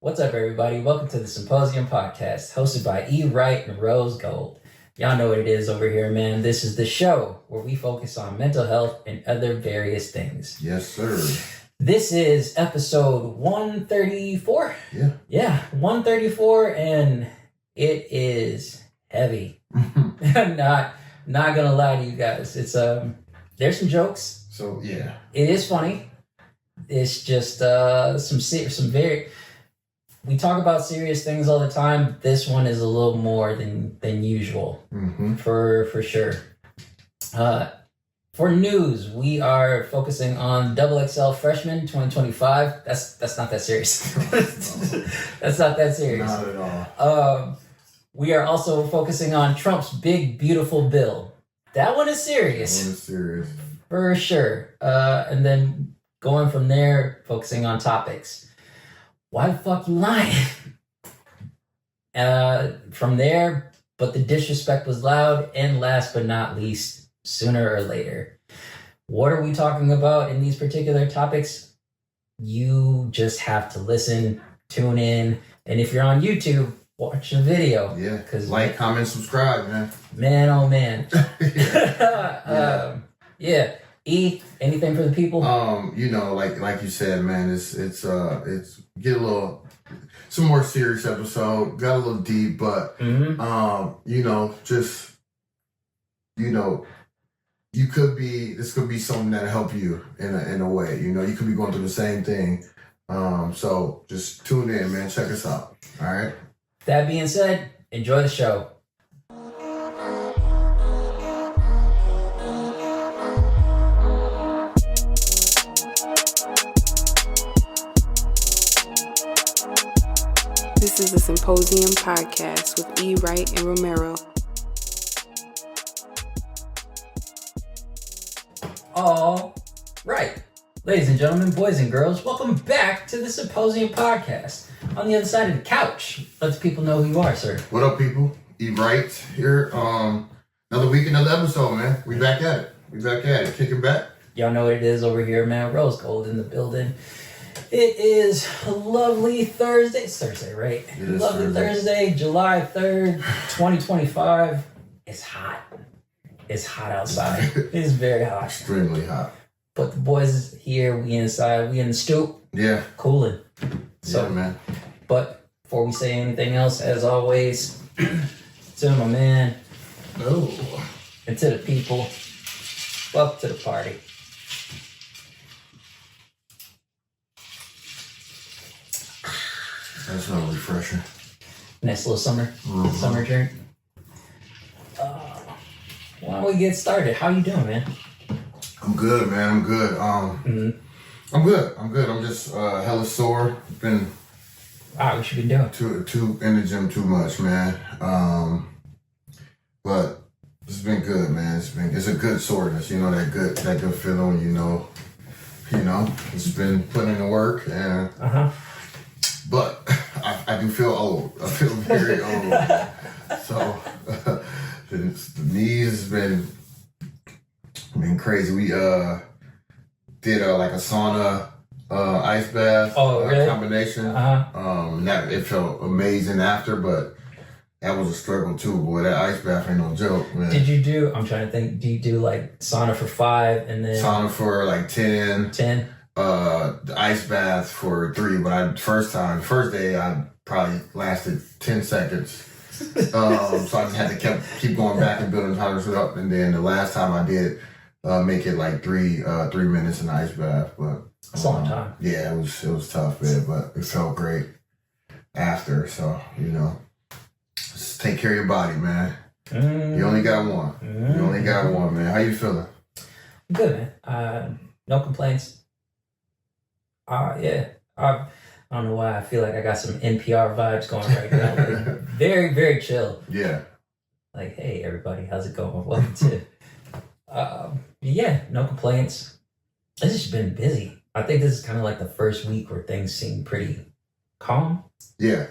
What's up, everybody? Welcome to the Symposium podcast, hosted by Wright and Rose Gold. Y'all know what it is over here, man. This is the show where we focus on mental health and other various things. Yes, sir. This is episode 134. Yeah, 134, and it is heavy. I'm not gonna lie to you guys. It's there's some jokes. So yeah, it is funny. It's just some very. We talk about serious things all the time. This one is a little more than usual, for sure. For news, we are focusing on XXL Freshman 2025. That's not that serious. That's not that serious. Not at all. We are also focusing on Trump's big, beautiful bill. That one is serious. That one is serious. For sure. And then going from there, focusing on topics. Why the fuck you lying? From there, but the disrespect was loud. And last but not least, sooner or later. What are we talking about in these particular topics? You just have to listen, tune in. And if you're on YouTube, watch the video. Yeah, because like, comment, subscribe, man. Man, oh man. Yeah. Anything for the people? Like you said, man, it's get a little some more serious episode. Got a little deep, but this could be something that'll help you in a way. You could be going through the same thing. So just tune in, man. Check us out. All right. That being said, enjoy the show. This is the Symposium podcast with E. Wright and Romero. All right. Ladies and gentlemen, boys and girls, welcome back to the Symposium podcast. On the other side of the couch, let the people know who you are, sir. What up, people? E. Wright here. Another week, another episode, man. We back at it. Kicking back. Y'all know what it is over here, man. Rose Gold in the building. It is a lovely Thursday. It's Thursday, right? It is lovely Thursday, July 3rd, 2025. It's hot. It's hot outside. It's very hot. Extremely hot. But the boys here, we inside, we in the stoop. Yeah. Cooling. So, yeah, man. But before we say anything else, as always, to my man. Oh. And to the people, welcome to the party. That's not refreshing. Nice little summer drink. Why don't we get started? How you doing, man? I'm good, man. I'm good. I'm good. I'm just hella sore. Been what you been doing? Too in the gym too much, man. But it's been good, man. It's a good soreness. That good feeling. It's been putting in the work and. But I do feel old. I feel very old. So the knees has been crazy. We did like a sauna ice bath combination. It felt amazing after, but that was a struggle too, boy. That ice bath ain't no joke, man. Did you do? I'm trying to think. Do you do like sauna for 5 and then sauna for like 10? 10. The ice bath for 3, but first day I probably lasted 10 seconds. So I just had to keep going back and building tolerance up, and then the last time I did make it like 3 minutes in the ice bath, but it's a long time. Yeah, it was tough, man, but it felt great after. So just take care of your body, man. You only got one. You only got one, man. How you feeling? Good, man. No complaints. Yeah. I don't know why I feel like I got some NPR vibes going right now. Like, very, very chill. Yeah. Like, hey, everybody, how's it going? Welcome to... yeah, no complaints. It's just been busy. I think this is kind of like the first week where things seem pretty calm. Yeah.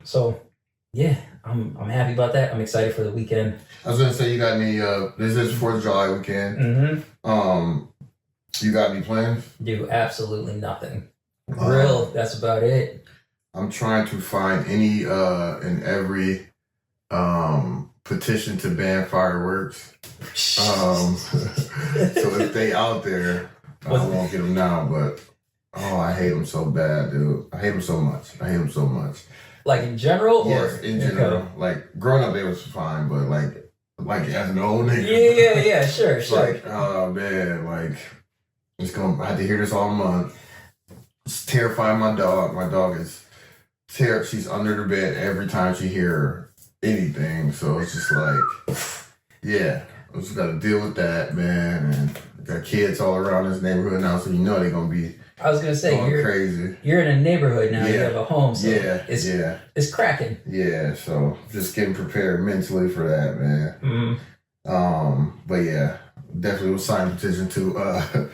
So, yeah, I'm happy about that. I'm excited for the weekend. I was gonna say, you got any? This is 4th of July weekend. You got any plans? Do absolutely nothing. Grill, that's about it. I'm trying to find any and every petition to ban fireworks. So if they out there, I won't get them now, but I hate them so bad, dude. I hate them so much. Like in general? Yes, or? in general. Okay. Like growing up, they was fine, but like as an old nigga. Yeah, sure. Like, oh man, like I had to hear this all month. It's terrifying my dog. My dog is terrified. She's under the bed every time she hear anything. So it's just like, yeah, I just got to deal with that, man. And I got kids all around this neighborhood now, so you know they're gonna be. I was gonna say you're crazy. You're in a neighborhood now. Yeah. You have a home, so it's cracking. Yeah, so just getting prepared mentally for that, man. Mm-hmm. But yeah, definitely would sign a petition to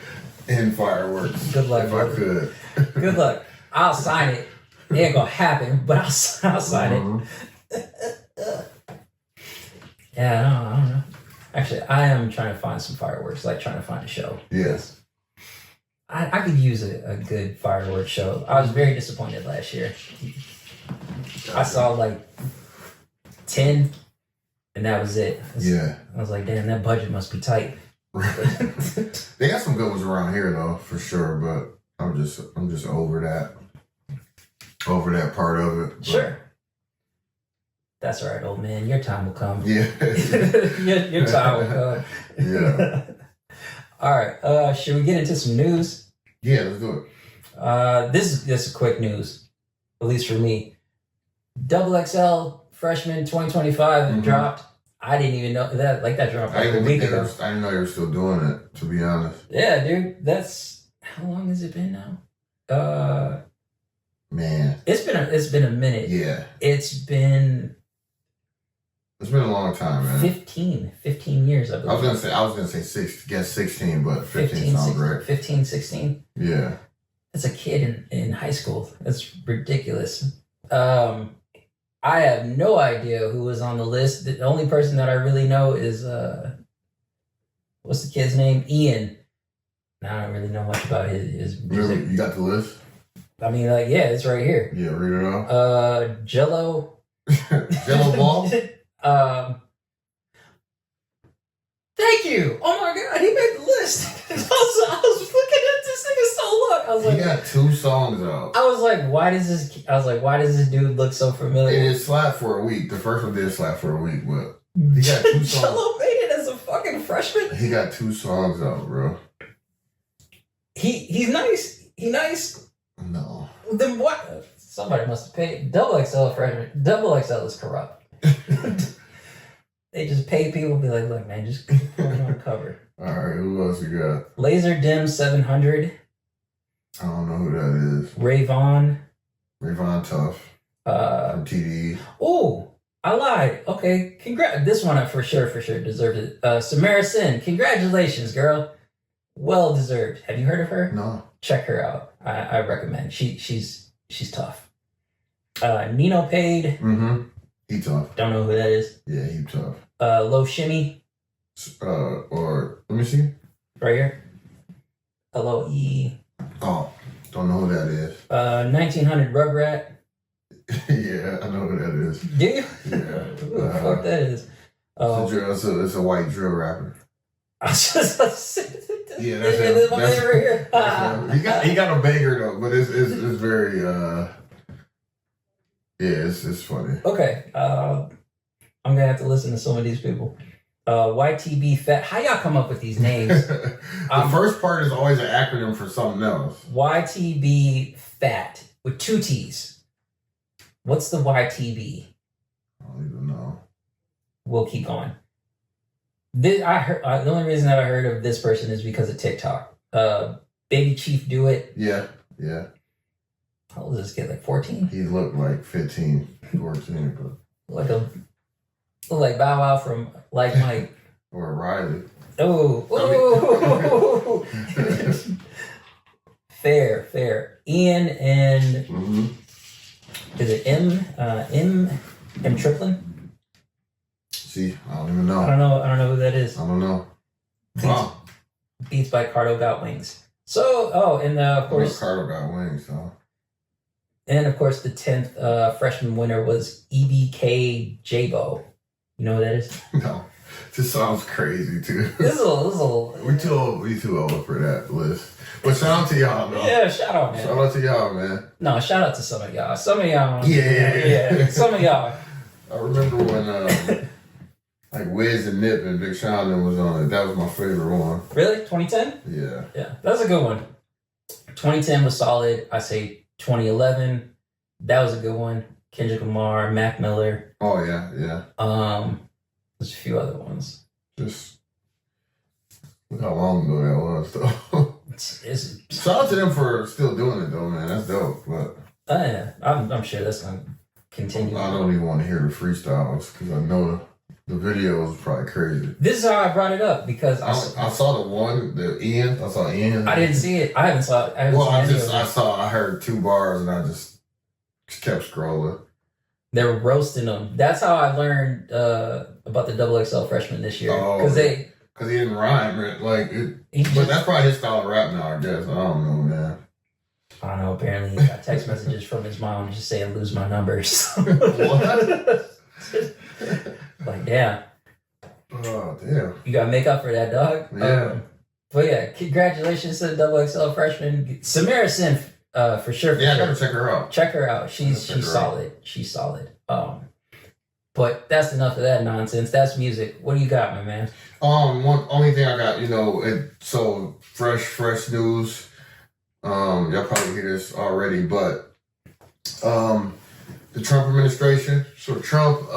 end fireworks. Good luck, if I could. Good luck. I'll sign it. It ain't gonna happen, but I'll sign it. Yeah, I don't know. Actually, I am trying to find some fireworks. Like trying to find a show. Yes. I could use a good fireworks show. I was very disappointed last year. I saw like 10, and that was it. I was like, damn, that budget must be tight. They got some good ones around here though, for sure. But I'm just over that part of it. But. Sure. That's all right, old man. Your time will come. Yeah. your time will come. Yeah. All right. Should we get into some news? Yeah, let's do it. This is just quick news, at least for me. XXL Freshman 2025 dropped. I didn't even know that. Like that dropped like a week ago. I didn't know you were still doing it. To be honest. Yeah, dude. That's how long has it been now? Man, it's been a minute. Yeah, it's been a long time, man. 15 years, I believe. I was gonna say 16, but 15 sounds right. 15, 16. Yeah. That's a kid in high school. That's ridiculous. I have no idea who was on the list. The only person that I really know is what's the kid's name? Ian. I don't really know much about his music. You got the list? I mean, like, yeah, it's right here. Yeah, read it off. Jello. Jello ball? Thank you. Oh my God, he made the list. I was looking at this nigga so long. I was like, he got 2 songs out. I was like, why does this dude look so familiar? It did slap for a week. The first one did slap for a week, but he got 2 songs. Jello made it as a fucking freshman. He got 2 songs out, bro. He's nice. He nice. No. Then what? Somebody must have paid. XXL Freshman. XXL is corrupt. They just pay people to be like, look, man, just put it on cover. All right, who else you got? Laser Dim 700. I don't know who that is. Rayvon Tough. From TDE. Oh, I lied. Okay, this one I for sure deserved it. Samara Sin, congratulations, girl. Well deserved. Have you heard of her? No. Check her out. I recommend. She's tough. Nino Paid. Mm-hmm. He tough. Don't know who that is. Yeah, he tough. Low Shimmy. Or let me see. Right here. LOE. Oh, don't know who that is. 1900 Rugrat. Yeah, I know who that is. Do you? Yeah. Who the fuck that is? It's a white drill rapper. I was just yeah, that's him. My favorite here. He got a banger though, but it's very it's funny. Okay, I'm gonna have to listen to some of these people. YTB Fat. How y'all come up with these names? The first part is always an acronym for something else. YTB Fat with 2 T's. What's the YTB? I don't even know. We'll keep going. The only reason that I heard of this person is because of TikTok. Baby Chief Do It. Yeah. How old is this kid? Like 14? He looked like 15, 14. But... like Bow Wow from Like Mike. Or Riley. Oh. Fair. Ian and is it M Triplin? See, I don't even know. I don't know who that is. I don't know. Beats by Cardo Got Wings. So, and of course, Carter got wings, so. And of course, the 10th freshman winner was EBK Jabo. You know what that is? No, this sounds crazy too. This is a little. We too old for that list. But shout out to y'all, though. Yeah, shout out, man. Shout out to y'all, man. No, shout out to some of y'all. Some of y'all. Yeah. Some of y'all. I remember when like Wiz and Nip and Big Sean was on it. That was my favorite one. Really? 2010? Yeah. Yeah, that's a good one. 2010 was solid. I say 2011. That was a good one. Kendrick Lamar, Mac Miller. Oh yeah. There's a few other ones. Just look how long ago that was, though. It's Shout out to them for still doing it, though, man. That's dope. But yeah, I'm sure that's gonna continue. I don't even want to hear the freestyles because I know the video is probably crazy. This is how I brought it up because I saw the one, the Ian. I saw Ian. I didn't see it. I haven't saw it. I heard 2 bars and I just kept scrolling. They were roasting them. That's how I learned about the XXL Freshman this year. Because he didn't rhyme, right? But that's probably his style of rap now, I guess. I don't know, man. I don't know. Apparently, he got text messages from his mom just saying, "Lose my numbers." What? Like, damn. Oh, damn. You got to make up for that, dog. Yeah. But yeah, congratulations to the XXL Freshman. Samara Sin, for sure. Yeah, I got to check her out. Check her out. She's solid. She's solid. But that's enough of that nonsense. That's music. What do you got, my man? Only thing I got, so fresh news. Y'all probably hear this already, but the Trump administration. So Trump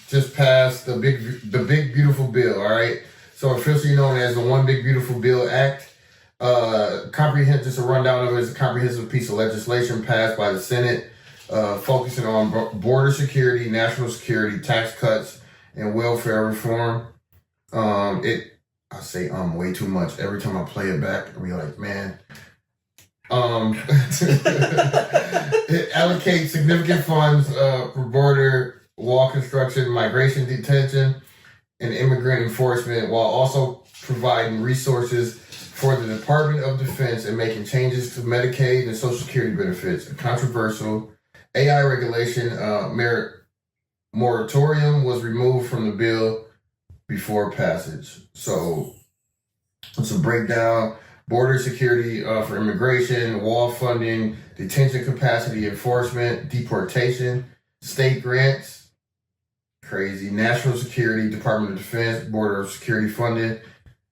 just passed the big beautiful bill. All right. So officially known as the One Big Beautiful Bill Act. Just a rundown of it is a comprehensive piece of legislation passed by the Senate, focusing on border security, national security, tax cuts, and welfare reform. I say way too much every time I play it back. I be like, man. It allocates significant funds for border wall construction, migration detention, and immigrant enforcement, while also providing resources for the Department of Defense and making changes to Medicaid and Social Security benefits. A controversial AI regulation moratorium was removed from the bill before passage. So it's a breakdown: border security for immigration, wall funding, detention capacity enforcement, deportation, state grants, crazy, national security, Department of Defense, border security funding,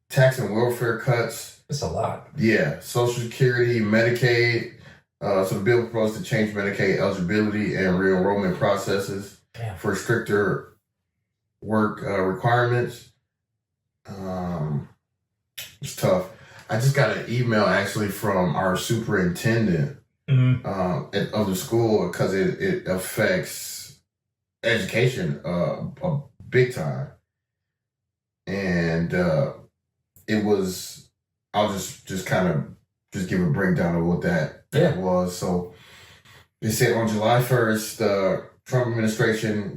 tax and welfare cuts. It's a lot. Yeah, Social Security, Medicaid. So the bill proposed to change Medicaid eligibility and re-enrollment processes for stricter work requirements. It's tough. I just got an email actually from our superintendent of the school because it affects education a big time. And it was, I'll just kind of give a breakdown of what that was. So they said on July 1st, the Trump administration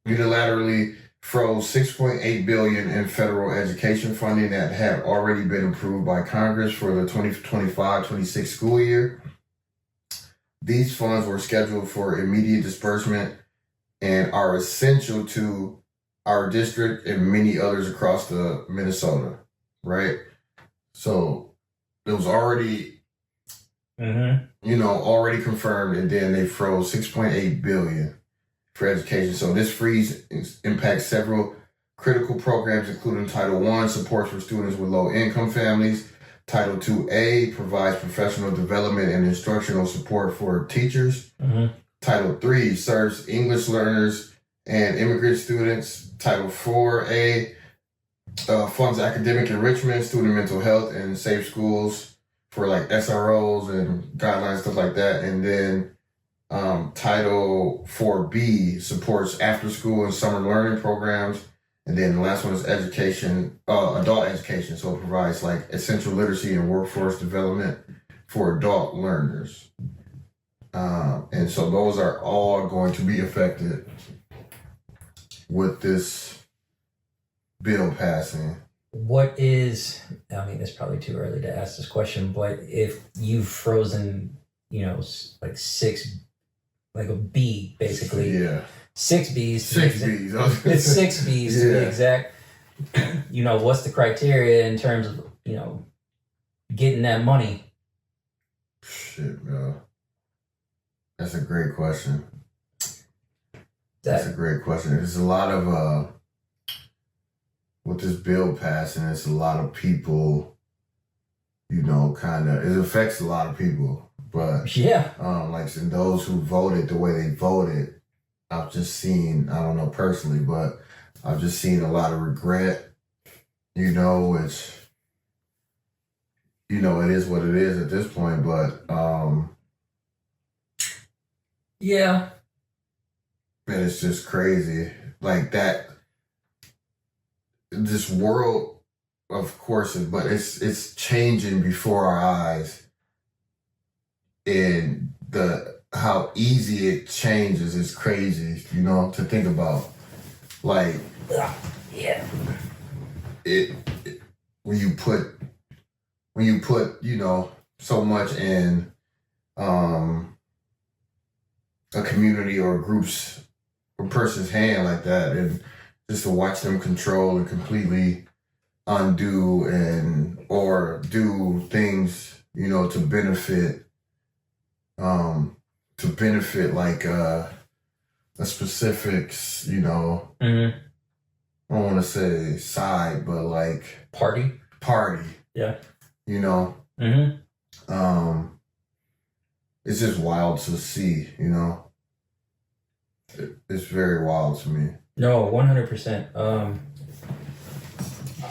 unilaterally froze $6.8 billion in federal education funding that had already been approved by Congress for the 2025-26 school year. These funds were scheduled for immediate disbursement and are essential to our district and many others across the Minnesota, right? So it was already, already confirmed, and then they froze $6.8 billion for education. So this freeze impacts several critical programs, including Title I, support for students with low income families. Title II-A provides professional development and instructional support for teachers. Title III serves English learners and immigrant students. Title IV-A funds academic enrichment, student mental health, and safe schools for like SROs and guidelines, stuff like that. And then Title IV-B supports after school and summer learning programs. And then the last one is education, adult education. So it provides like essential literacy and workforce development for adult learners. And so those are all going to be affected with this bill passing. what is, I mean, it's probably too early to ask this question, but if you've frozen, like like a bee, basically. Yeah. 6 bees. 6 bees. It's 6 bees to be exact. What's the criteria in terms of, getting that money? Shit, bro. That's a great question. That's a great question. There's a lot of, with this bill passing, it's a lot of people, it affects a lot of people. But, like those who voted the way they voted, I've just seen, I don't know personally, but I've just seen a lot of regret, which, it is what it is at this point, but, yeah. Man, it's just crazy. Like that, this world, of course, but it's changing before our eyes. And how easy it changes is crazy, to think about. Like, yeah. When you put, so much in a community or a person's hand like that, and just to watch them control and completely undo or do things, to benefit like a specific, Mm-hmm. I don't want to say side, but like party. Yeah. Mm-hmm. It's just wild to see, It's very wild to me. No, 100%. I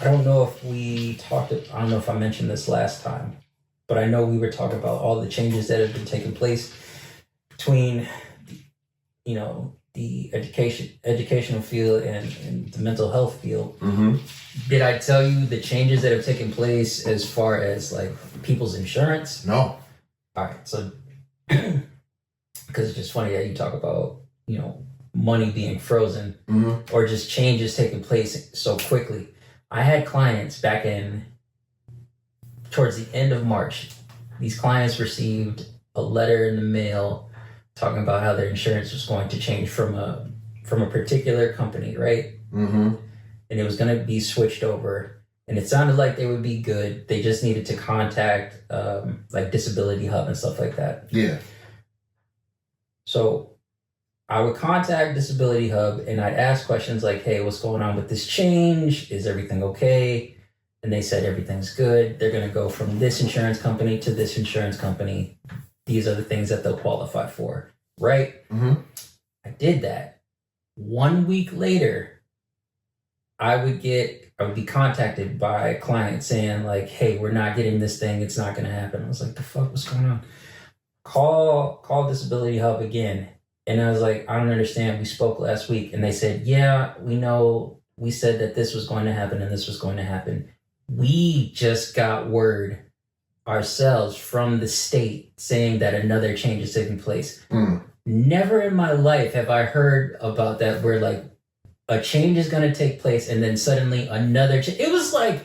don't know if I don't know if I mentioned this last time, but I know we were talking about all the changes that have been taking place between, the educational field and the mental health field. Mm-hmm. Did I tell you the changes that have taken place as far as like people's insurance? No. All right. So, because it's just funny that you talk about, money being frozen or just changes taking place so quickly. I had clients back towards the end of March. These clients received a letter in the mail talking about how their insurance was going to change from a particular company, right? Mm-hmm. And it was going to be switched over. And it sounded like they would be good. They just needed to contact like Disability Hub and stuff like that. Yeah. So I would contact Disability Hub and I'd ask questions like, hey, what's going on with this change? Is everything okay? And they said everything's good. They're going to go from this insurance company to this insurance company. These are the things that they'll qualify for, right? Mm-hmm. I did that. 1 week later, I would be contacted by a client saying like, hey, we're not getting this thing. It's not going to happen. I was like, the fuck, what's going on? Call Disability Hub again. And I was like, I don't understand. We spoke last week. And they said, yeah, we know. We said that this was going to happen and this was going to happen. We just got word ourselves from the state saying that another change is taking place. Never in my life have I heard about that where like a change is going to take place and then suddenly another change. It was like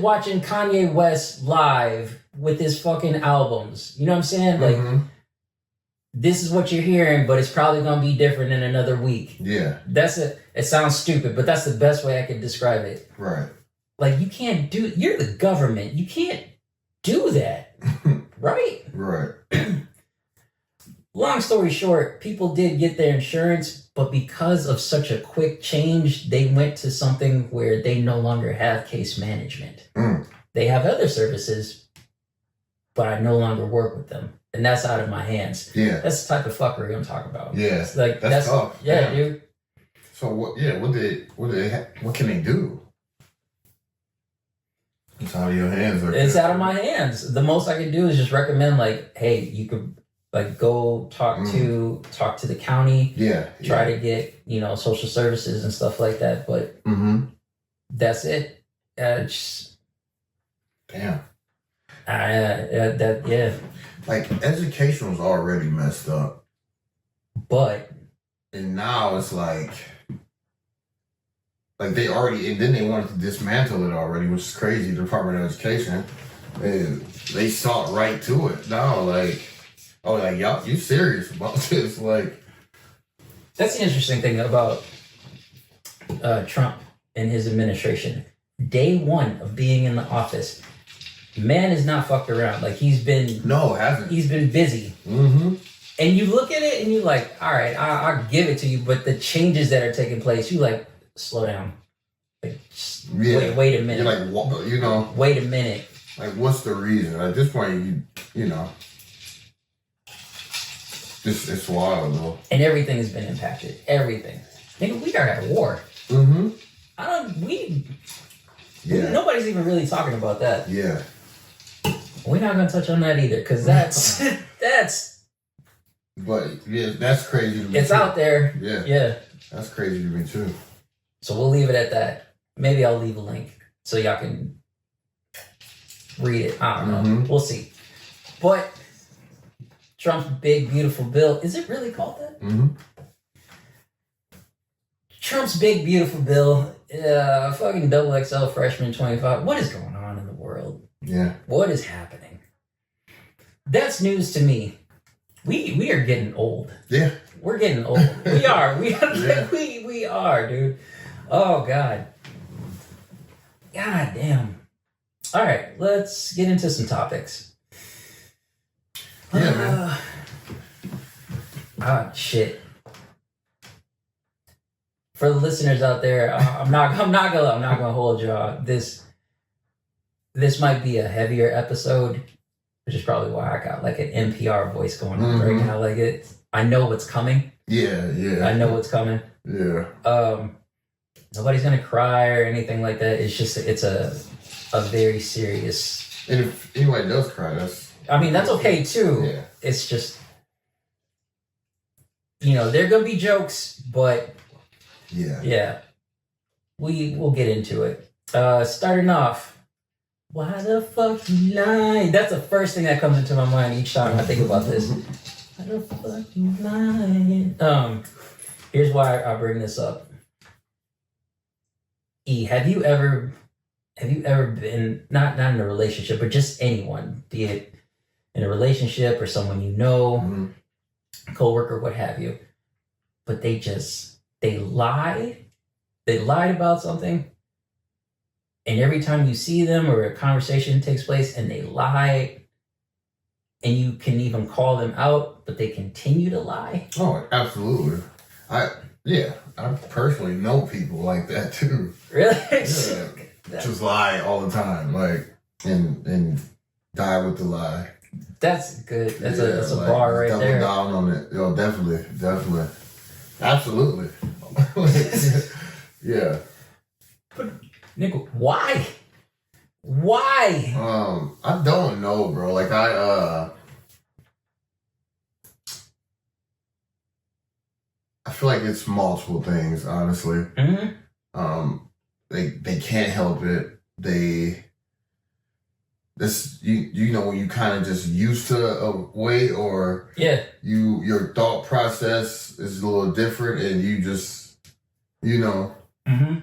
watching Kanye West live with his fucking albums. You know what I'm saying? Like, this is what you're hearing, but it's probably going to be different in another week. Yeah. It sounds stupid, but that's the best way I could describe it. Right. Like, you're the government. You can't do that. Right? Right. Long story short, people did get their insurance, but because of such a quick change, they went to something where they no longer have case management. They have other services, but I no longer work with them. And that's out of my hands. Yeah. That's the type of fuckery I'm talking about. Yeah. Like, that's tough. Yeah, dude. So what can they do? It's out of your hands. It's out of my hands. The most I can do is just recommend, like, hey, you could like go talk to the county. Yeah. Try to get, social services and stuff like that. But that's it. Damn. Like, education was already messed up. But. And now it's like, like they already, and then they wanted to dismantle it already, which is crazy. The Department of Education, and they saw right to it. Now, like, oh, like y'all, you serious about this? Like, that's the interesting thing about Trump and his administration. Day one of being in the office, man is not fucked around. Like he's been hasn't. He's been busy. Mm-hmm. And you look at it and you're like, all right, I'll give it to you. But the changes that are taking place, you like, slow down. Like, just wait a minute. You're like, you know. Wait a minute. Like, what's the reason? At this point, you know. It's wild, though. And everything has been impacted. Everything. Nigga, we are at war. Mm-hmm. Nobody's even really talking about that. Yeah. We're not going to touch on that either, because that's... But yeah, that's crazy to me. It's out there. Yeah. That's crazy to me too. So we'll leave it at that. Maybe I'll leave a link so y'all can read it. I don't know. Mm-hmm. We'll see. But Trump's big, beautiful bill. Is it really called that? Mm-hmm. Trump's big, beautiful bill. Fucking XXL Freshman 25. What is going on in the world? Yeah. What is happening? That's news to me. We are getting old. Yeah. We're getting old. We are. Yeah. We are, dude. Oh, God. God damn. All right, let's get into some topics. Yeah, man. Shit. For the listeners out there, I'm not gonna hold y'all. This might be a heavier episode, which is probably why I got like an NPR voice going on right now. Like I know what's coming. Yeah. I know what's coming. Yeah. Nobody's gonna cry or anything like that. It's just it's a very serious. And if anybody does cry, that's okay too. Yeah. It's just there are gonna be jokes, but yeah. We'll get into it. Starting off. Why the fuck you lying? That's the first thing that comes into my mind each time I think about this. Why the fuck you lying? Here's why I bring this up. E, have you ever been not in a relationship, but just anyone, be it in a relationship or someone you know, coworker, what have you, but they lied about something? And every time you see them or a conversation takes place and they lie, and you can even call them out, but they continue to lie? Oh, absolutely. I personally know people like that too. Really? Yeah. Just lie all the time, like and die with the lie. That's good. That's a like, bar right double there. Double down on it. Yo, definitely. Absolutely. Yeah. But nigga, why? Why? I don't know, bro. Like I feel like it's multiple things, honestly. Mm-hmm. They can't help it. You when you kind of just used to a way, or your thought process is a little different, and you just Mm-hmm.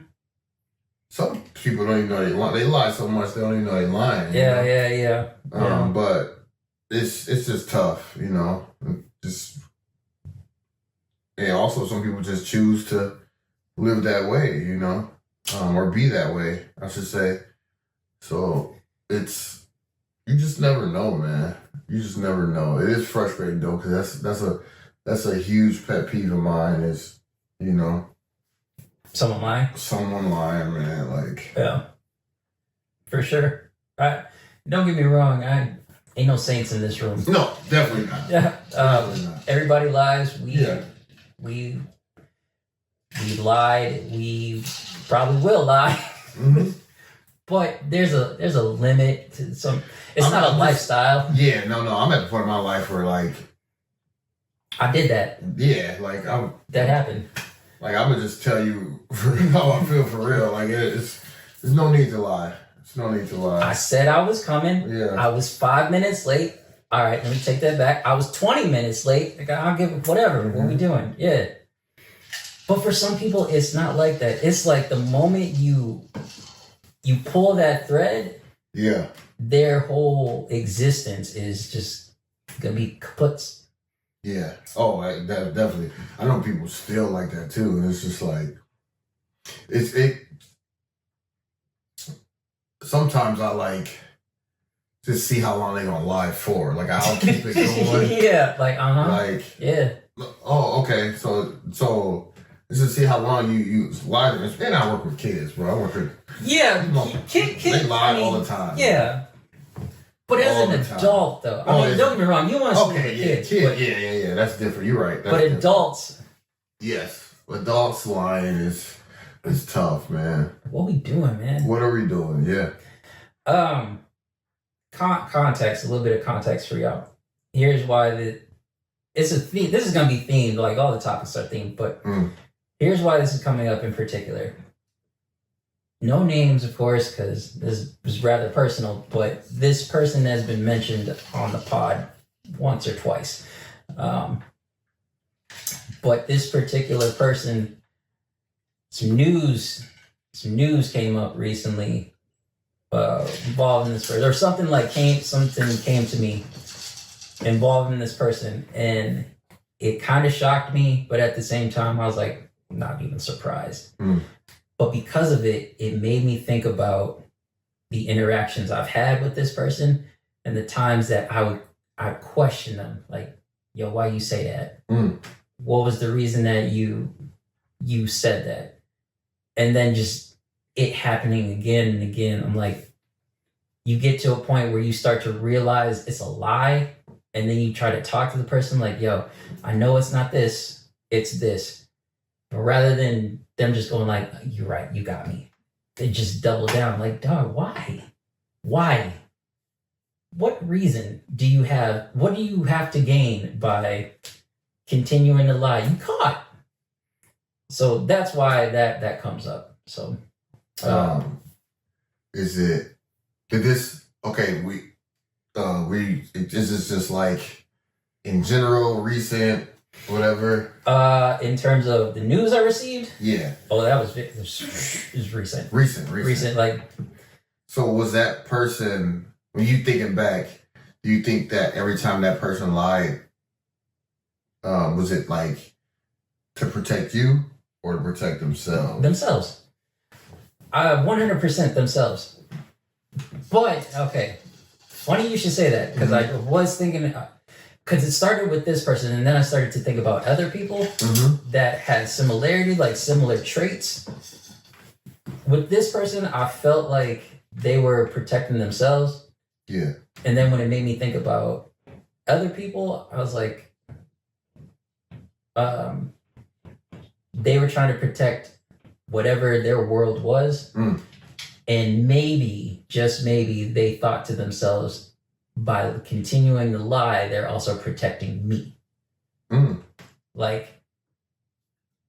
Some people don't even know they lie. They lie so much they don't even know they lying. Yeah. But it's just tough, Just and also some people just choose to live that way, or be that way, I should say. So you just never know, man. You just never know. It is frustrating though, because that's a huge pet peeve of mine. Is someone lying? Someone lying, man. Like for sure. Don't get me wrong. I ain't no saints in this room. No, definitely not. Definitely not. Everybody lies. We lied. We probably will lie. Mm-hmm. But there's a limit to some. It's not a lifestyle. Yeah, no. I'm at the point in my life where like I did that. Yeah, like that happened. Like I'm gonna just tell you how I feel for real. Like there's no need to lie. There's no need to lie. I said I was coming. Yeah. I was 5 minutes late. All right, let me take that back. I was 20 minutes late. Like, I'll give it whatever. Mm-hmm. What we doing? Yeah. But for some people, it's not like that. It's like the moment you pull that thread, Yeah. their whole existence is just gonna be kaput. Yeah. Oh, definitely. I know people still like that too, and it's just like it. Sometimes I like just see how long they gonna lie for. Like I'll keep it going. Yeah. Like Like yeah. Oh, okay. So just to see how long you lie. And I work with kids, bro. I work with Kids. They lie all the time. Yeah. But as an adult, though, I mean, don't get me wrong. You want to school with kids. Yeah. That's different. You're right. That's different. Adults. Yes, adults lying is tough, man. What we doing, man? What are we doing? Yeah. Context. A little bit of context for y'all. Here's why it's a theme. This is gonna be themed. Like all the topics are themed, but here's why this is coming up in particular. No names, of course, because this is rather personal, but this person has been mentioned on the pod once or twice. But this particular person, some news came up recently involved in this person, or something came to me involved in this person, and it kind of shocked me, but at the same time, I was like, not even surprised. But because of it, it made me think about the interactions I've had with this person and the times that I question them. Like, yo, why you say that? What was the reason that you said that? And then just it happening again and again. I'm like, you get to a point where you start to realize it's a lie. And then you try to talk to the person like, yo, I know it's not this, it's this. But rather than them just going like, you're right, you got me, they just double down. Like, dog, why? What reason do you have? What do you have to gain by continuing to lie? You caught. So that's why that comes up. So, is it? Did this? Okay, is this just like in general, recent, whatever? In terms of the news I received? Yeah. Oh, that was recent. Recent, like. So was that person, when you thinking back, do you think that every time that person lied, was it like to protect you or to protect themselves? Themselves. 100% themselves. But, okay. Funny you should say that, because I was thinking, because it started with this person, and then I started to think about other people that had similarity, like similar traits. With this person, I felt like they were protecting themselves. Yeah. And then when it made me think about other people, I was like, they were trying to protect whatever their world was. And maybe, just maybe, they thought to themselves, by continuing to lie, they're also protecting me. Like,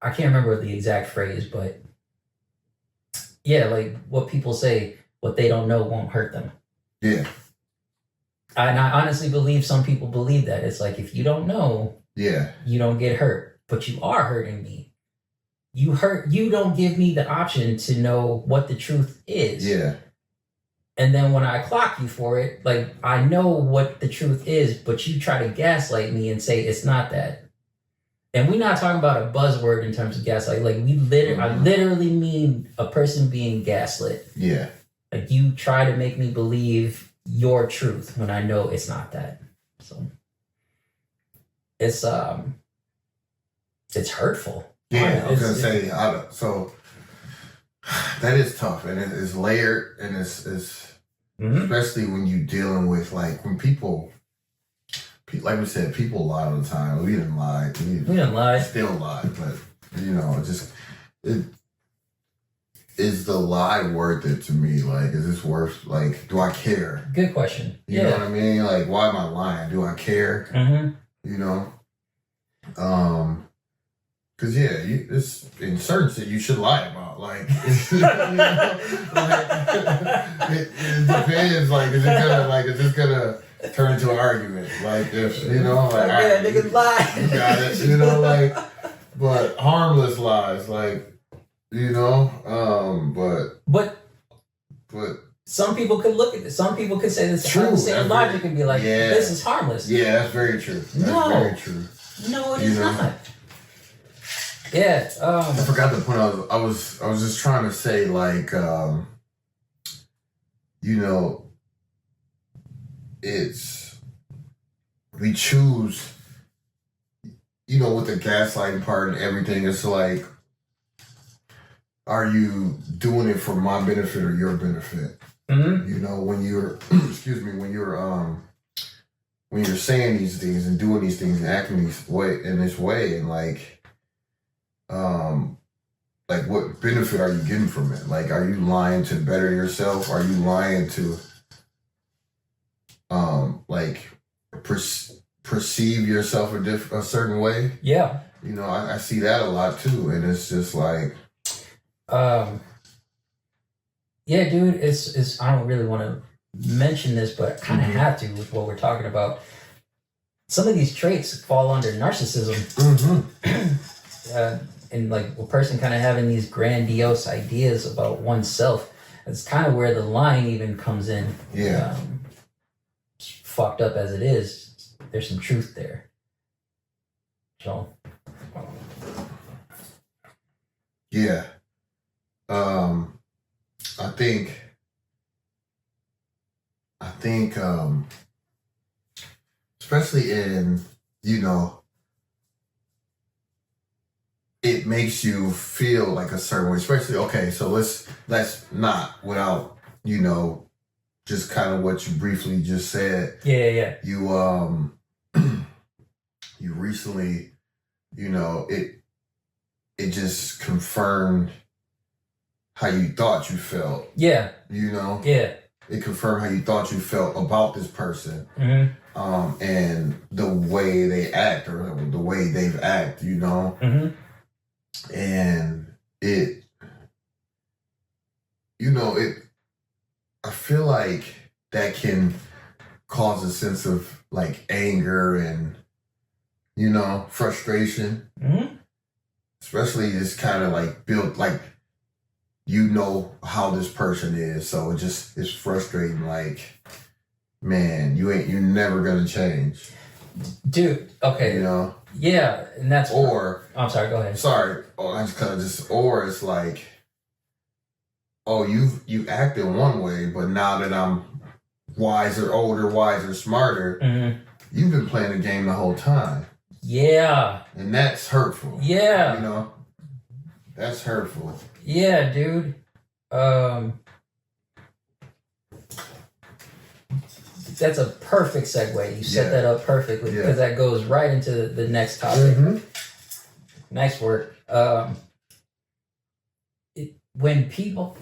I can't remember the exact phrase, but yeah, like what people say, what they don't know won't hurt them. Yeah. And I honestly believe some people believe that. It's like, if you don't know, you don't get hurt, but you are hurting me. You don't give me the option to know what the truth is. Yeah. And then when I clock you for it, like, I know what the truth is, but you try to gaslight me and say it's not that. And we're not talking about a buzzword in terms of gaslight. Like, I literally mean a person being gaslit. Yeah. Like, you try to make me believe your truth when I know it's not that. So it's hurtful. Yeah, I was gonna say, so that is tough, and it's layered, and it's especially when you dealing with, like, when people, like we said, people lie all the time. We didn't lie. We didn't lie. Still lie, but is the lie worth it to me? Like, is this worth? Like, do I care? Good question. You know what I mean? Like, why am I lying? Do I care? You know. Cause it's in certain shit you should lie about. Like, you know, like it depends. Like, is it gonna turn into an argument? Like, if like, niggas lie. You got it. You know, like, but harmless lies, like, you know, but but some people could look at this. Some people could say this. True. Same logic and be like, Yeah. "This is harmless." yeah, that's very true. That's No. very true. No, it You is know? not. Yeah. I forgot the point. I was just trying to say, like, you know, we choose, you know, with the gaslighting part and everything. It's like, are you doing it for my benefit or your benefit? Mm-hmm. You know, when you're, excuse me, when you're saying these things and doing these things and acting in this way, and like what benefit are you getting from it? Like, are you lying to better yourself? Are you lying to, like, perceive yourself a certain way? Yeah. You know, I see that a lot too, and it's just like, yeah, dude. It's. I don't really want to mention this, but I kind of have to with what we're talking about. Some of these traits fall under narcissism. And like a person kind of having these grandiose ideas about oneself. That's kind of where the lying even comes in. Yeah. Fucked up as it is, there's some truth there. So. Yeah. I think, especially in, you know, it makes you feel like a certain way, especially, okay, so let's not, without, you know, just kind of what you briefly just said. Yeah. You, you recently, you know, it just confirmed how you thought you felt. Yeah. You know? Yeah. It confirmed how you thought you felt about this person. Mm-hmm. And the way they act or the way they've acted, you know? Mm-hmm. And it, you know, I feel like that can cause a sense of like anger and, you know, frustration. Mm-hmm. Especially it's kind of like built like, you know how this person is, so it's frustrating. Like, man, you're never gonna change, dude. Okay, you know. Yeah, and that's I'm sorry. Go ahead. Sorry, I just kind of or it's like, oh, you acted one way, but now that I'm older, wiser, smarter, mm-hmm. you've been playing the game the whole time. Yeah, and that's hurtful. Yeah, you know, that's hurtful. Yeah, dude. That's a perfect segue. You set that up perfectly because that goes right into the next topic. Mm-hmm. Nice work. When people,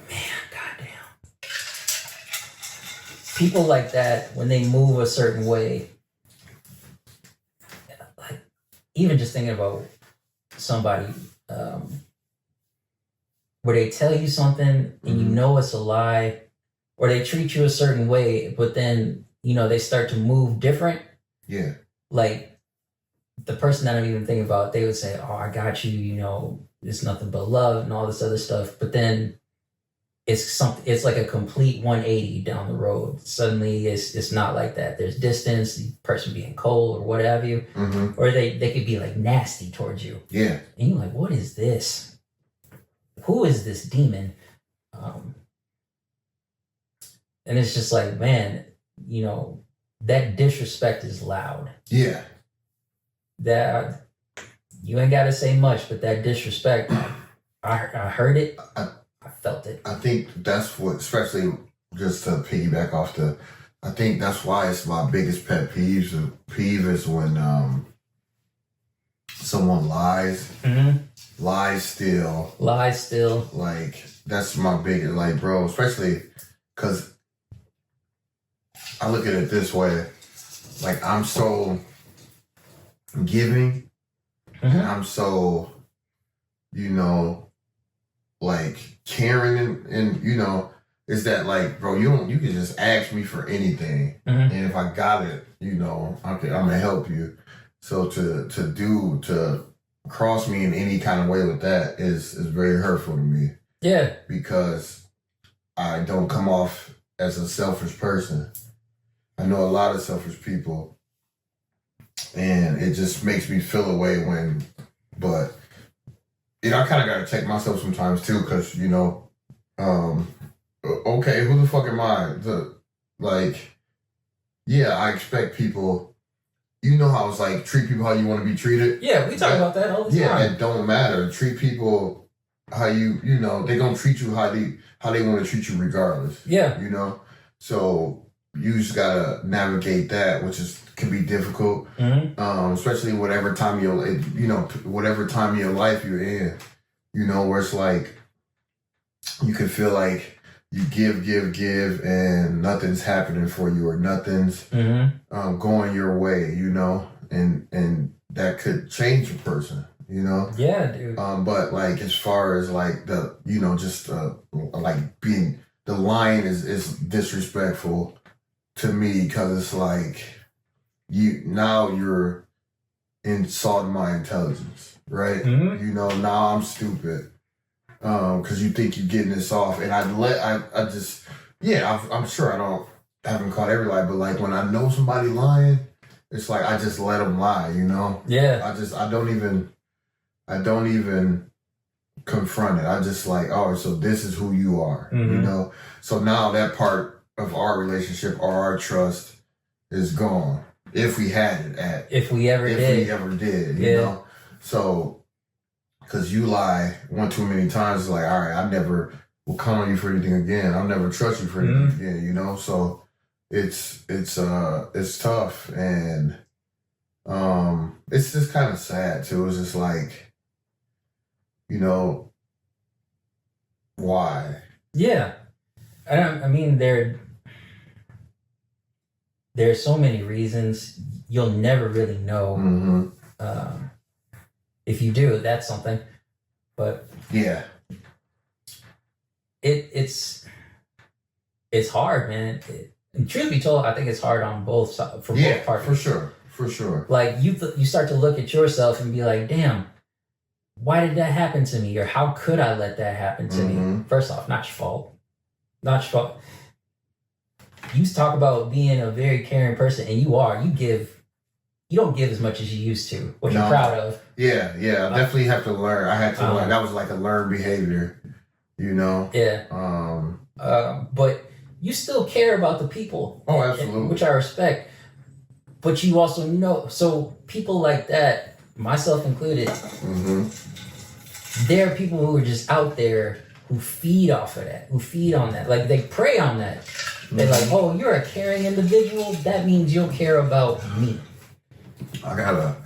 people like that, when they move a certain way, like even just thinking about somebody, where they tell you something and you know it's a lie, or they treat you a certain way, but then, you know, they start to move different. Yeah. Like the person that I'm even thinking about, they would say, oh, I got you, you know, it's nothing but love and all this other stuff. But then it's like a complete 180 down the road. Suddenly it's not like that. There's distance, the person being cold or what have you. Mm-hmm. Or they could be like nasty towards you. Yeah. And you're like, what is this? Who is this demon? And it's just like, man, you know, that disrespect is loud. Yeah. That you ain't got to say much, but that disrespect, I heard it. I felt it. I think that's what, especially just to piggyback off I think that's why it's my biggest pet peeve is when someone lies. Mm-hmm. Lies still. Like, that's my biggest, like, bro, especially because I look at it this way. Like, I'm so giving, and I'm so, you know, like, caring, and you know, it's that, like, bro, you can just ask me for anything, and if I got it, you know, I'm gonna help you. So to cross me in any kind of way with that is very hurtful to me. Yeah. Because I don't come off as a selfish person. I know a lot of selfish people, and it just makes me feel away but I kind of got to check myself sometimes too, because, okay, who the fuck am I? I expect people, how it's like, treat people how you want to be treated. Yeah, we talk about that all the time. Yeah, it don't matter. Treat people how they gonna treat you how they want to treat you regardless. Yeah. So you just gotta navigate that, which can be difficult, especially whatever time whatever time of your life you're in, where it's like you can feel like you give, and nothing's happening for you, or nothing's going your way, and that could change a person, Yeah, dude. But like as far as like the like being the lyin is disrespectful to me, because it's like you're insulting my intelligence, right? Now I'm stupid because you think you're getting this off, and I'm sure I haven't caught every lie, but like when I know somebody lying, it's like I just let them lie, Yeah. I don't even confront it. I just like, oh, so this is who you are, So now that part of our relationship or our trust is gone. If we had it if we ever did, So, because you lie one too many times, it's like, all right, I never will count on you for anything again. I'll never trust you for anything again, So it's tough, and it's just kind of sad too. It's just like, why? Yeah. I mean, there's so many reasons. You'll never really know. If you do, that's something. But yeah, it's hard, man. And truth be told, I think it's hard on both sides, for both parties. For sure. Like you start to look at yourself and be like, damn, why did that happen to me? Or how could I let that happen to me? First off, not your fault. Not your fault. You talk about being a very caring person, and you are. You don't give as much as you used to, which you're proud of. Yeah. I definitely have to learn. I had to learn. That was like a learned behavior, Yeah. But you still care about the people. Oh, absolutely. Which I respect. But you also know, so people like that, myself included, there are people who are just out there who feed off of that, who feed on that. Like, they prey on that. They're like, oh, you're a caring individual? That means you'll care about me. I got a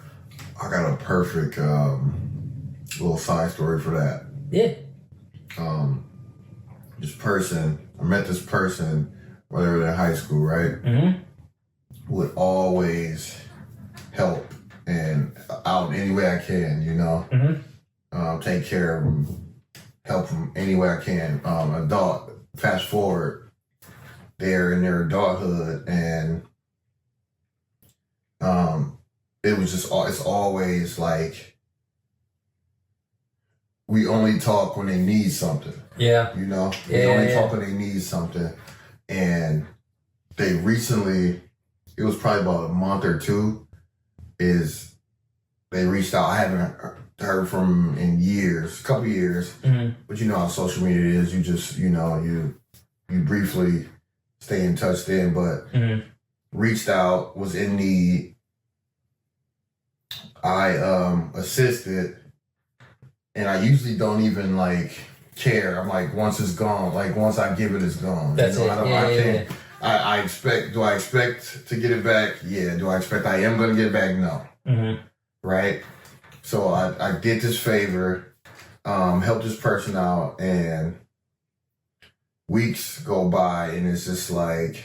perfect little side story for that. Yeah. I met this person when they were in high school, right? Would always help and out any way I can, take care of them, help them any way I can. Adult, fast forward, they're in their adulthood, and it was just, it's always like, we only talk when they need something. Yeah. We only talk when they need something. And they recently, it was probably about a month or two, they reached out. I haven't heard from them in years, a couple years. But you know how social media is. You just, you briefly stay in touch then, but reached out, was in need. I assisted, and I usually don't even like care. I'm like, once it's gone, like once I give it, it's gone. That's it. I expect. Do I expect to get it back? Yeah. Do I expect I am going to get it back? No. Right. So I did this favor, helped this person out, and weeks go by, and it's just like,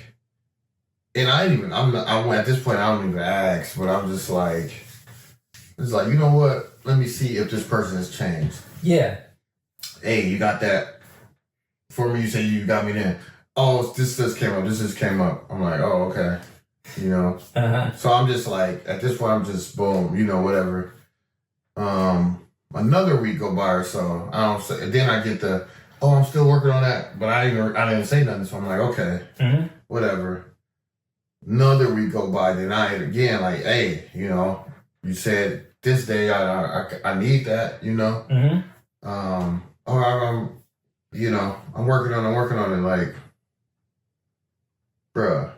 and at this point, I don't even ask, but I'm just like, it's like, you know what? Let me see if this person has changed. Yeah. Hey, you got that for me? You say you got me then. Oh, this just came up. This just came up. I'm like, oh, okay. So I'm just like, at this point, I'm just boom, whatever. Another week go by or so. I don't say. Then I get the, oh, I'm still working on that, but I didn't say nothing. So I'm like, okay, whatever. Another week go by, then I hit again, like, hey, you said this day I need that, or I'm working on it, like, bruh.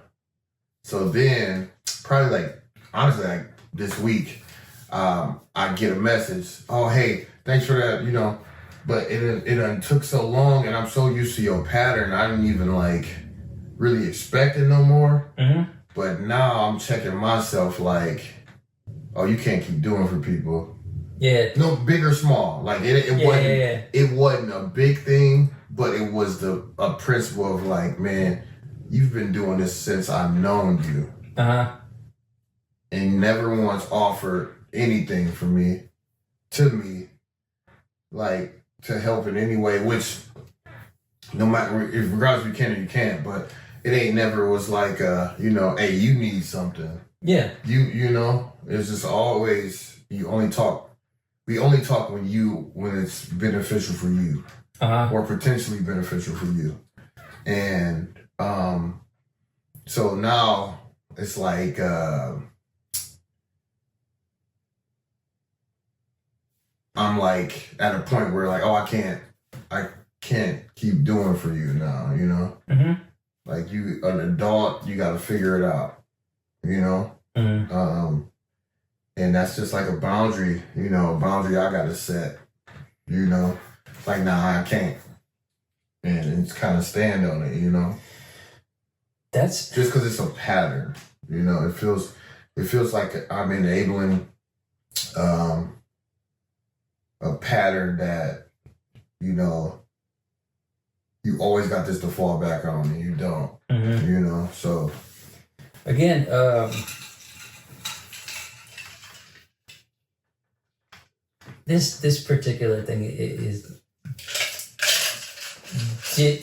So then, probably like, honestly, like this week, I get a message, oh, hey, thanks for that, but it took so long, and I'm so used to your pattern, I didn't even like really expect it no more. But now I'm checking myself like, oh, you can't keep doing for people. Yeah. No, big or small. Like it wasn't a big thing, but it was a principle of like, man, you've been doing this since I've known you. And never once offered anything to me, like to help in any way, which no matter if regardless if you can or you can't, but it ain't never was like hey, you need something. Yeah. It's just always we only talk when it's beneficial for you. Or potentially beneficial for you. And so now it's like I'm like at a point where like, oh, I can't keep doing for you now, Like you, an adult, you got to figure it out, and that's just like a boundary, a boundary I got to set, like, nah, I can't, and it's kind of stand on it, That's just because it's a pattern, it feels like I'm enabling, a pattern that, you always got this to fall back on, and you don't. So again, this particular thing is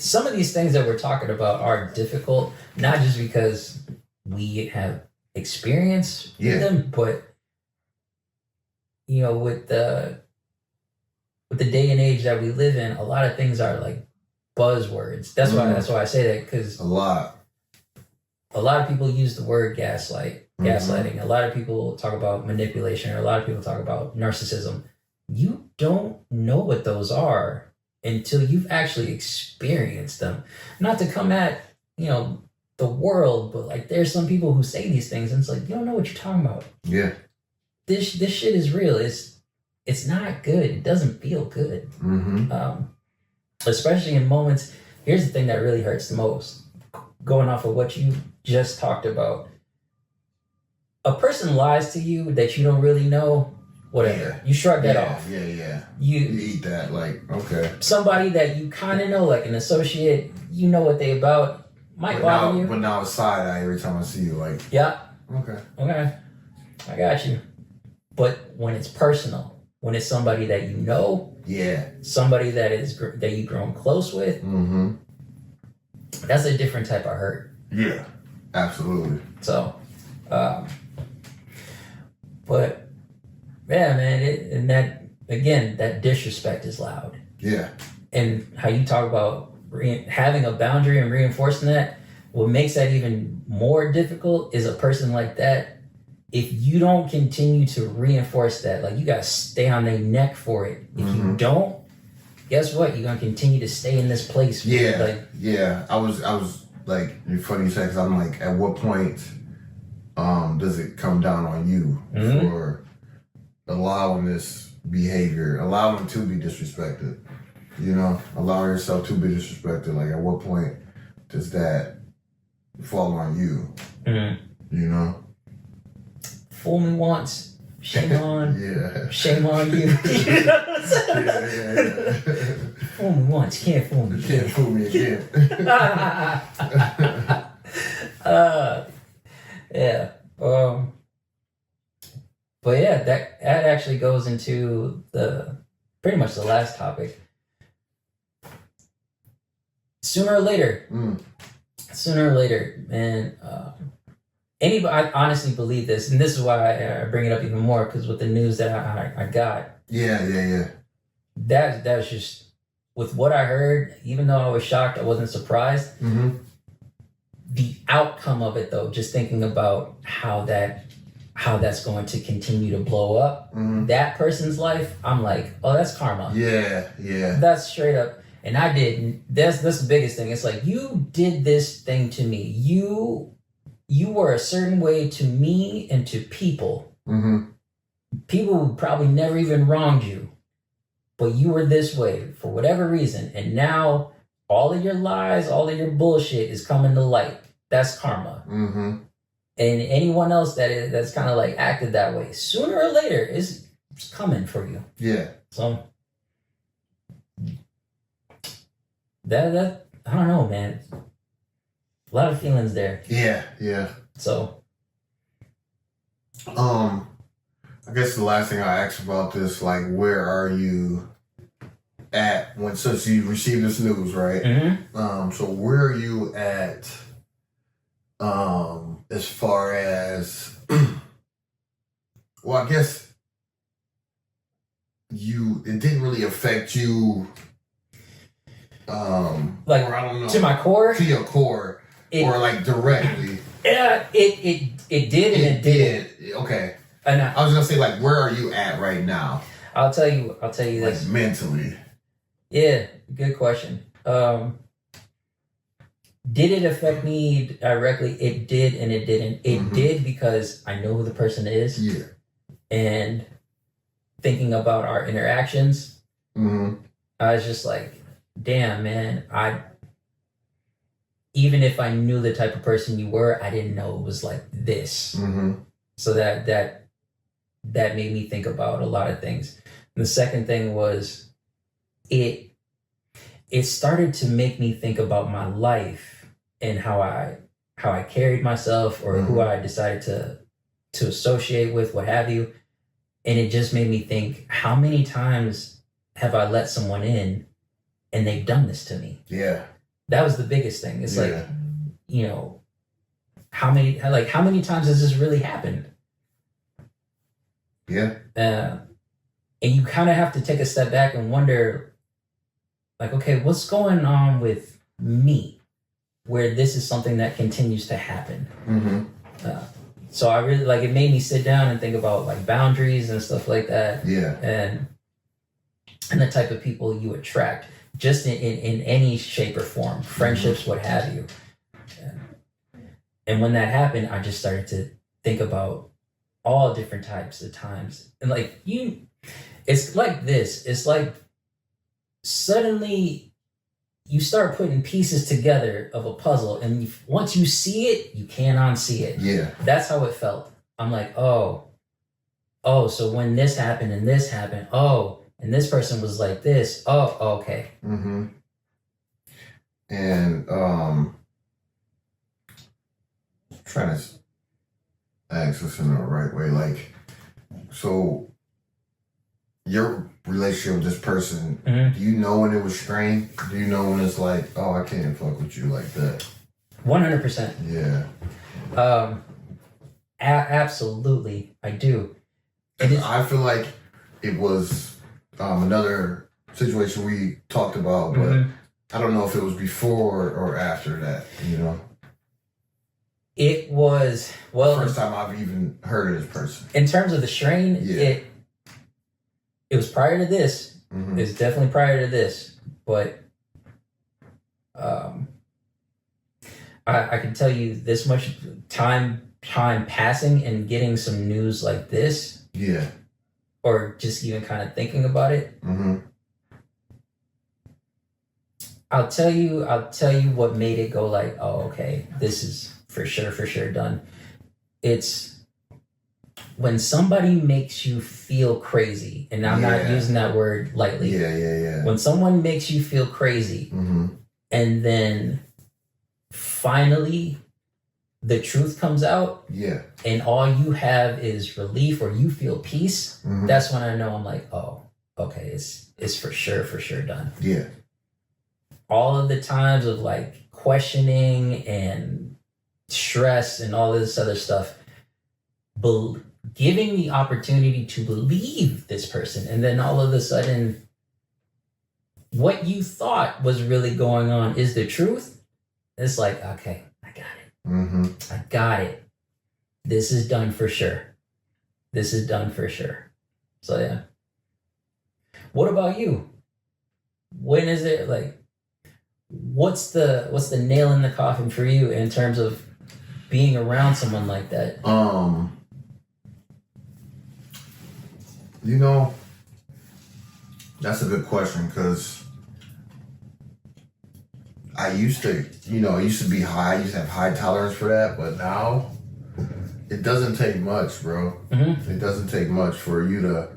some of these things that we're talking about are difficult, not just because we have experience with them, but with the day and age that we live in, a lot of things are like buzzwords. That's why I say that, because a lot of people use the word gaslighting. A lot of people talk about manipulation, or a lot of people talk about narcissism. You don't know what those are until you've actually experienced them. Not to come at the world, but like there's some people who say these things and it's like, you don't know what you're talking about. Yeah, this shit is real. It's not good. It doesn't feel good. Especially in moments. Here's the thing that really hurts the most. Going off of what you just talked about. A person lies to you that you don't really know, whatever. Yeah. You shrug that off. Yeah. You eat that, like, okay. Somebody that you kind of know, like an associate, you know what they about, might bother you. But now it's side eye every time I see you, like. Yeah. Okay. I got you. But when it's personal, when it's somebody that you know, somebody that you've grown close with, that's a different type of hurt. Yeah, absolutely. So, but yeah, man, and that again, that disrespect is loud. Yeah. And how you talk about having a boundary and reinforcing that, what makes that even more difficult is a person like that. If you don't continue to reinforce that, like you gotta stay on their neck for it. If you don't, guess what? You're gonna continue to stay in this place. Yeah. I was like, you're funny you say, because I'm like, at what point does it come down on you for allowing this behavior, allowing to be disrespected? Allowing yourself to be disrespected. Like, at what point does that fall on you? Fool me once, shame on. Shame on you. Fool me once, can't fool me. Can't fool me again. Yeah. But yeah, that actually goes into pretty much the last topic. Sooner or later, man, I honestly believe this, and this is why I bring it up even more, because with the news that I got, that's just, with what I heard, even though I was shocked, I wasn't surprised. Mm-hmm. The outcome of it, though, just thinking about how that's going to continue to blow up that person's life, I'm like, oh, that's karma. Yeah. That's straight up. And I didn't. That's the biggest thing. It's like, you did this thing to me. You were a certain way to me and to people. Mm-hmm. People who probably never even wronged you, but you were this way for whatever reason. And now all of your lies, all of your bullshit is coming to light. That's karma. Mm-hmm. And anyone else that's kind of like acted that way, sooner or later, it's coming for you. Yeah. So that I don't know, man. A lot of feelings there. Yeah. So I guess the last thing I asked about this, like, where are you at since you received this news, right? Mm-hmm. So where are you at as far as well, I guess it didn't really affect you like, or I don't know, to my core, to your core, or like directly. Yeah, it did and it did. Okay. And I was gonna say, like, where are you at right now? I'll tell you Like, this. mentally. Yeah, good question. Did it affect me directly? It did and it didn't. It did because I know who the person is. Yeah. And thinking about our interactions, I was just like, damn, man, even if I knew the type of person you were, I didn't know it was like this. So that made me think about a lot of things. And the second thing was, it started to make me think about my life and how I carried myself, or who I decided to associate with, what have you. And it just made me think, how many times have I let someone in and they've done this to me? Yeah. That was the biggest thing. It's like, you know, how many times has this really happened? Yeah. And you kind of have to take a step back and wonder, like, okay, what's going on with me where this is something that continues to happen? So I really, like, it made me sit down and think about, like, boundaries and stuff like that. Yeah. And the type of people you attract, just in any shape or form, friendships, what have you. And when that happened, I just started to think about all different types of times. And like, it's like this. It's like suddenly you start putting pieces together of a puzzle, and once you see it, you can't unsee it. Yeah. That's how it felt. I'm like, oh, so when this happened and this happened, and this person was like this, okay. And trying to ask this in the right way, like, so your relationship with this person, do you know when it was strained? Do you know when it's like, oh, I can't fuck with you like that? 100%. Yeah. Absolutely, I do. And I feel like it was another situation we talked about, but I don't know if it was before or after that, you know? It was, well, first time I've even heard of this person. In terms of the strain, it was prior to this. It's definitely prior to this, but I can tell you this much: time passing and getting some news like this, or just even kind of thinking about it. I'll tell you what made it go like, oh, okay, this is for sure done. It's when somebody makes you feel crazy, and I'm not using that word lightly. When someone makes you feel crazy, and then finally the truth comes out, and all you have is relief, or you feel peace, that's when I know I'm like, oh, okay, it's for sure done. All of the times of like questioning and stress and all this other stuff, giving the opportunity to believe this person, and then all of a sudden what you thought was really going on is the truth. It's like, okay, I got it. Mm-hmm. I got it. This is done for sure. This is done for sure. So yeah. What about you? When is it like, what's the nail in the coffin for you in terms of being around someone like that? You know, that's a good question, because I used to be high. I used to have high tolerance for that, but now it doesn't take much, bro. Mm-hmm. It doesn't take much for you to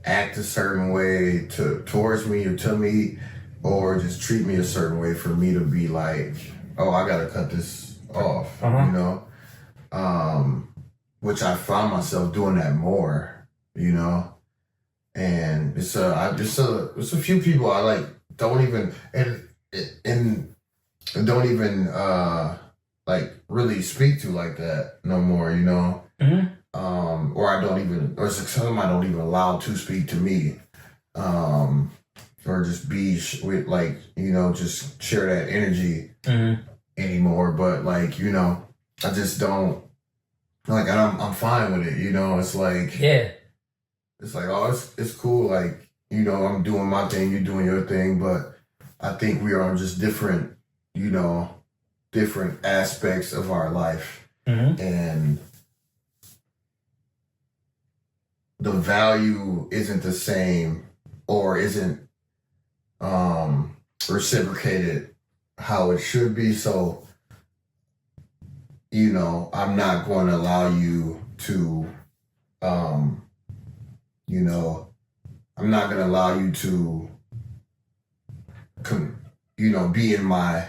act a certain way towards me or to me, or just treat me a certain way for me to be like, oh, I gotta cut this off, you know? Which I found myself doing that more, you know? And it's a few people I like don't even don't even like really speak to like that no more, you know? Mm-hmm. Or some of them I don't even allow to speak to me, or just be with, like, you know, just share that energy anymore. But like, you know, I just don't like, and I'm fine with it, you know. It's like, yeah, it's like, oh, it's cool, like, you know, I'm doing my thing, you're doing your thing, but I think we are on just different, you know, different aspects of our life, and the value isn't the same, or isn't reciprocated how it should be. So, you know, I'm not going to allow you to, you know, I'm not going to allow you to, you know, be in my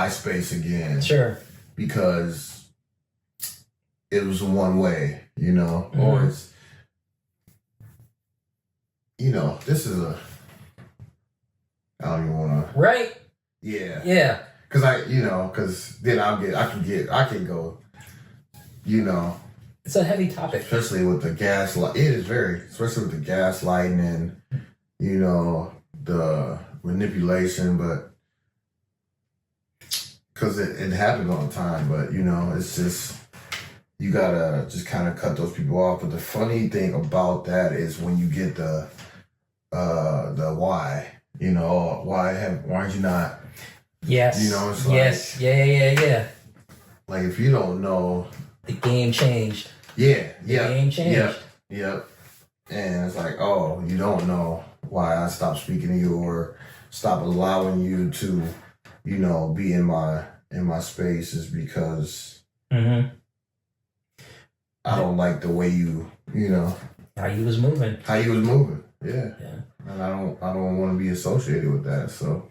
space again. Sure. Because it was one way, you know, or it's, you know, this is I don't even want to. Right? Yeah. Yeah. Because then I can go, you know. It's a heavy topic. Especially with the gaslight. It is especially with the gaslighting and, you know, the manipulation, but because it happens all the time, but, you know, it's just, you gotta just kind of cut those people off. But the funny thing about that is when you get the why, you know, why aren't you not? Yes. You know, it's like, yes. Yeah. Like, if you don't know, the game changed. Yeah. The game changed. Yep. And it's like, oh, you don't know why I stopped speaking to you or stop allowing you to, you know, be in my space, is because I don't like the way you know, how you was moving. Yeah. And I don't want to be associated with that. So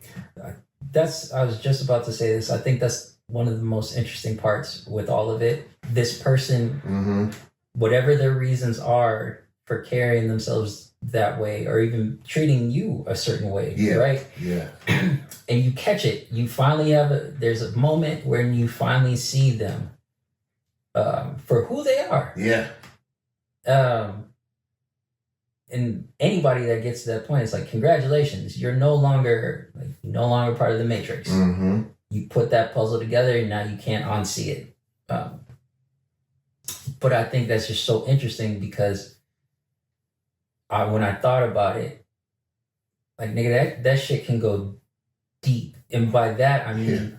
I was just about to say this. I think that's one of the most interesting parts with all of it. This person, whatever their reasons are for carrying themselves that way, or even treating you a certain way, right? Yeah. And you catch it. You finally there's a moment when you finally see them for who they are. Yeah. And anybody that gets to that point, it's like, congratulations, you're no longer part of the matrix. You put that puzzle together, and now you can't unsee it. But I think that's just so interesting, because when I thought about it, like, nigga, that shit can go deep. And by that, I mean,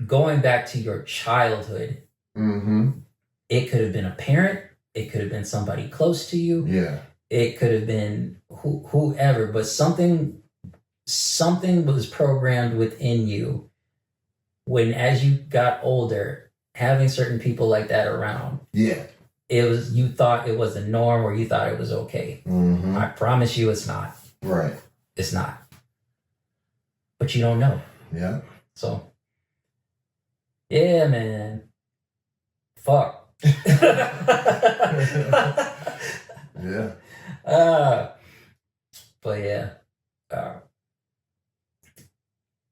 going back to your childhood, it could have been a parent, it could have been somebody close to you, it could have been whoever, but something was programmed within you when, as you got older, having certain people like that around. You thought it was the norm, or you thought it was okay. I promise you it's not. Right. It's not. But you don't know. Yeah. So, yeah, man. Fuck. Yeah. But yeah.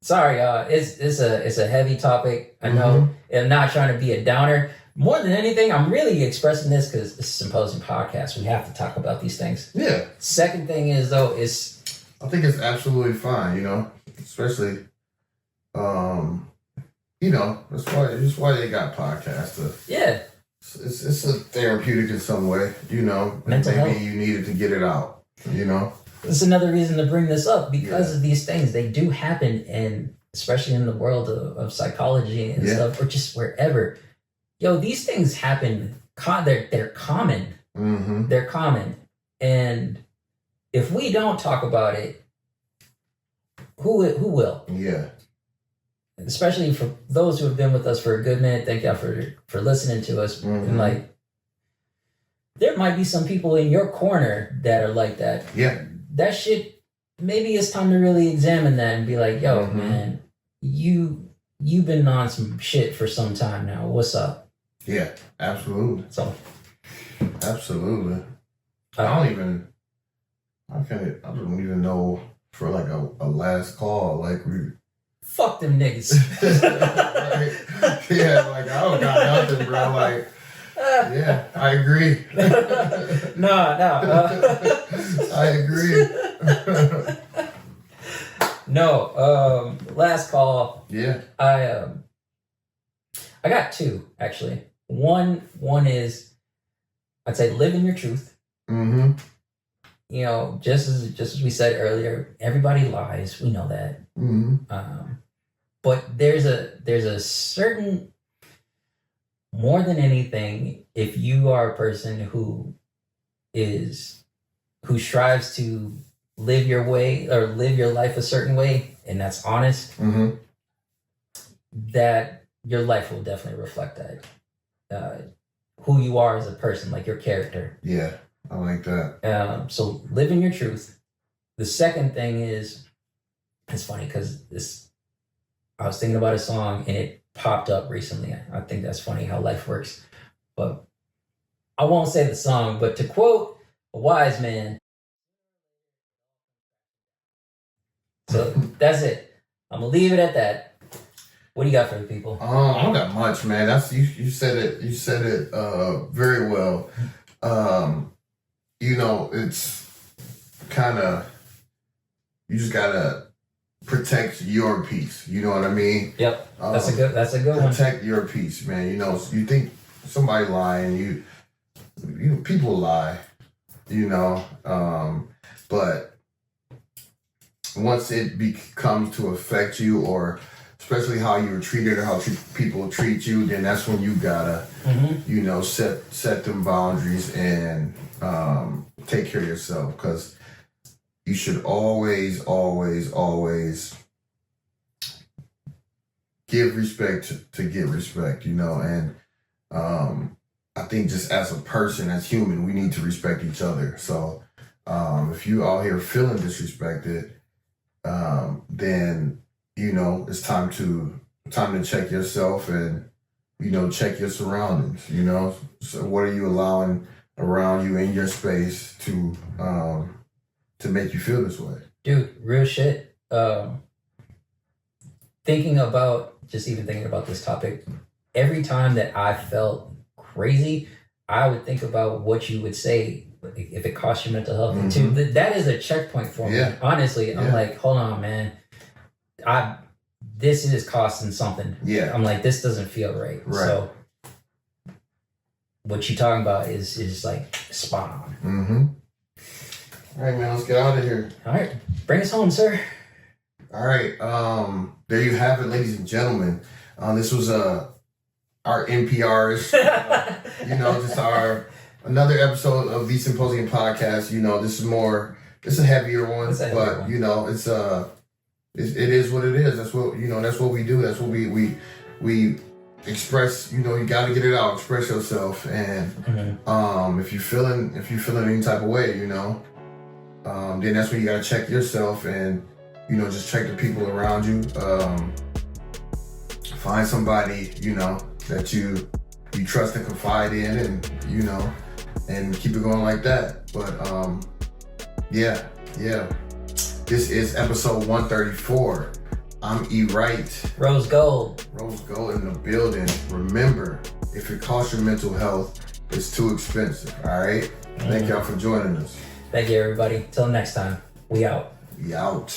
sorry, it's a heavy topic. I know, and I'm not trying to be a downer. More than anything, I'm really expressing this because this is a Symposium podcast. We have to talk about these things. Yeah. Second thing is though, I think it's absolutely fine, you know, especially, you know, that's why they got podcasts. Yeah. It's a therapeutic in some way, you know. Mental maybe health. You needed to get it out, you know. It's another reason to bring this up because of these things. They do happen, and especially in the world of psychology and stuff, or just wherever. Yo, these things happen. They're common. They're common, and if we don't talk about it, who will? Yeah. Especially for those who have been with us for a good minute. Thank y'all for listening to us. And like, there might be some people in your corner that are like that. Yeah. That shit, maybe it's time to really examine that and be like, yo, man, you've been on some shit for some time now. What's up? Yeah, absolutely. So, absolutely. I don't even know for like a last call. Like fuck them niggas. Like, yeah, like I don't got nothing, bro. Like, yeah, I agree. No. I agree. No, last call. Yeah. I got two actually. One is, I'd say live in your truth. You know, just as we said earlier, everybody lies. We know that. But there's a certain, more than anything, if you are a person who strives to live your way or live your life a certain way, and that's honest, that your life will definitely reflect that. Who you are as a person, like your character. Yeah, I like that. So live in your truth. The second thing is, it's funny because I was thinking about a song and it popped up recently. I think that's funny how life works. But I won't say the song, but to quote a wise man. So that's it. I'm gonna leave it at that. What do you got for the people? I don't got much, man. That's you said it. You said it very well. You know, it's kind of, you just gotta protect your peace. You know what I mean? Yep. That's a good one. Protect your peace, man. You know, you think somebody lying, you know, people lie. You know, but once it comes to affect you, or especially how you were treated or how people treat you, then that's when you gotta, you know, set them boundaries and take care of yourself, because you should always give respect to get respect, you know. And I think just as a person, as human, we need to respect each other. So if you out here feeling disrespected, then, you know, it's time to check yourself and, you know, check your surroundings, you know. So what are you allowing around you in your space to make you feel this way? Dude, real shit. Thinking about this topic, every time that I felt crazy, I would think about what you would say if it cost you mental health. Too. That is a checkpoint for me. Honestly, I'm like, hold on, man. This is costing something. Yeah. I'm like, this doesn't feel right. So what you're talking about is like spot on. All right, man, let's get out of here. All right. Bring us home, sir. All right. There you have it, ladies and gentlemen. This was our NPR's, you know, just another episode of the Symposium podcast. You know, it's a heavier one, but you know, it is what it is. That's what, you know, that's what we do. That's what we express. You know, you got to get it out, express yourself. And if you're feeling any type of way, you know, then that's when you got to check yourself and, you know, just check the people around you. Find somebody, you know, that you trust and confide in, and, you know, and keep it going like that. But yeah. This is episode 134 I'm E. Wright. Rose Gold. Rose Gold in the building. Remember, if it costs your mental health, it's too expensive, all right? Thank y'all for joining us. Thank you, everybody. Till next time, we out. We out.